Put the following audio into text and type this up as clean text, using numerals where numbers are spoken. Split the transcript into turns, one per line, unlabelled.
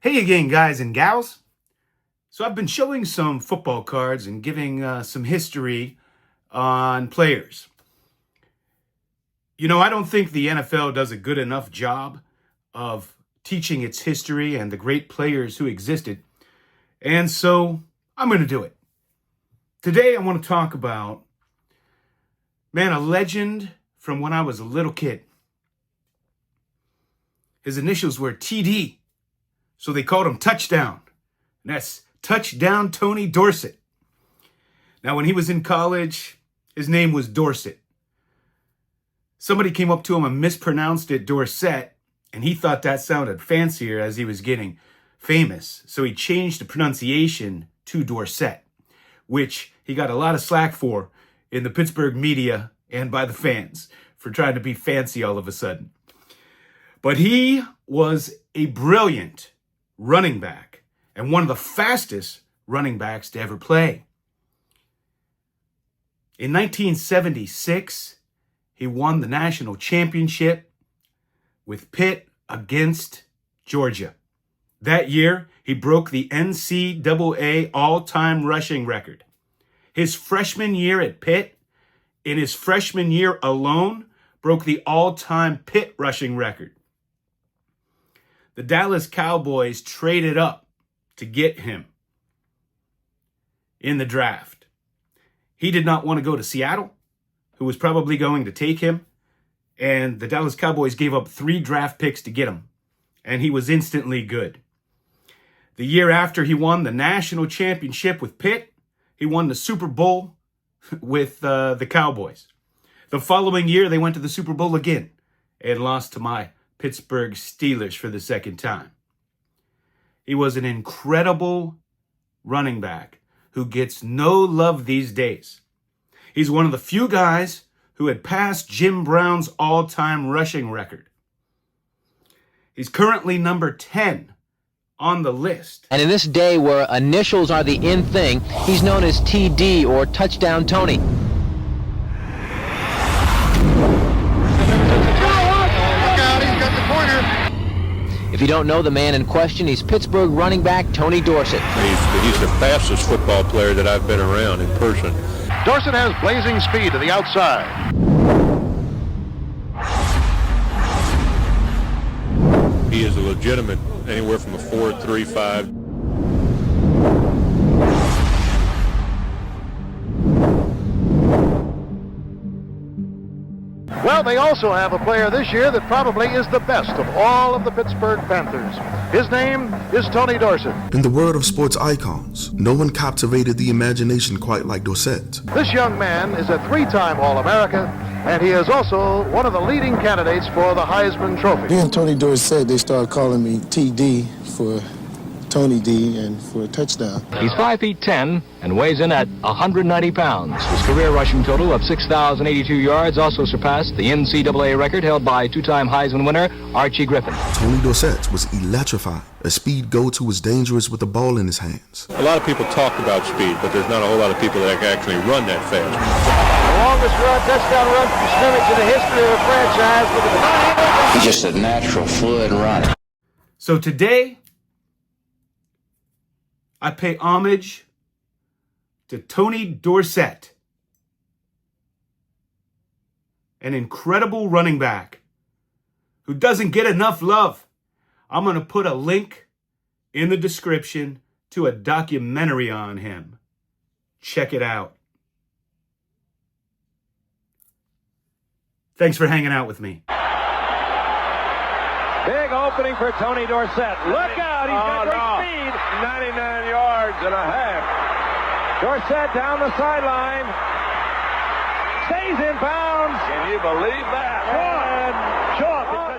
Hey again, guys and gals. So I've been showing some football cards and giving some history on players. I don't think the NFL does a good enough job of teaching its history and the great players who existed. And so I'm going to do it. Today I want to talk about, a legend from when I was a little kid. His initials were TD. So they called him Touchdown. And that's Touchdown Tony Dorsett. Now, when he was in college, his name was Dorsett. Somebody came up to him and mispronounced it Dorsett, and he thought that sounded fancier as he was getting famous. So he changed the pronunciation to Dorsett, which he got a lot of slack for in the Pittsburgh media and by the fans for trying to be fancy all of a sudden. But he was a brilliant running back and one of the fastest running backs to ever play. In 1976, he won the national championship with Pitt against Georgia. That year, he broke the NCAA all-time rushing record. His freshman year at Pitt, in his freshman year alone, broke the all-time Pitt rushing record. The Dallas Cowboys traded up to get him in the draft. He did not want to go to Seattle, who was probably going to take him, and the Dallas Cowboys gave up 3 draft picks to get him, and he was instantly good. The year after he won the national championship with Pitt, he won the Super Bowl with the Cowboys. The following year, they went to the Super Bowl again and lost to my Pittsburgh Steelers for the second time. He was an incredible running back who gets no love these days. He's one of the few guys who had passed Jim Brown's all-time rushing record. He's currently number 10 on the list.
And in this day where initials are the in thing, he's known as TD or Touchdown Tony. If you don't know the man in question, he's Pittsburgh running back Tony Dorsett.
He's the fastest football player that I've been around in person.
Dorsett has blazing speed to the outside.
He is a legitimate anywhere from a 4.35.
Well, they also have a player this year that probably is the best of all of the Pittsburgh Panthers. His name is Tony Dorsett.
In the world of sports icons, no one captivated the imagination quite like Dorsett.
This young man is a 3-time All-America, and he is also one of the leading candidates for the Heisman Trophy.
Being Tony Dorsett, they started calling me TD for Tony D and for a touchdown.
He's 5'10" and weighs in at 190 pounds. His career rushing total of 6,082 yards also surpassed the NCAA record held by 2-time Heisman winner Archie Griffin.
Tony Dorsett was electrifying. A speed go-to was dangerous with the ball in his hands.
A lot of people talk about speed, but there's not a whole lot of people that can actually run that fast.
The longest touchdown run from scrimmage in the history of the franchise.
He's just a natural fluid runner.
So today, I pay homage to Tony Dorsett, an incredible running back who doesn't get enough love. I'm going to put a link in the description to a documentary on him. Check it out. Thanks for hanging out with me.
Big opening for Tony Dorsett. Look out, he's got great speed. 99 yards and a half. Dorsett down the sideline. Stays in bounds. Can you believe that? And short.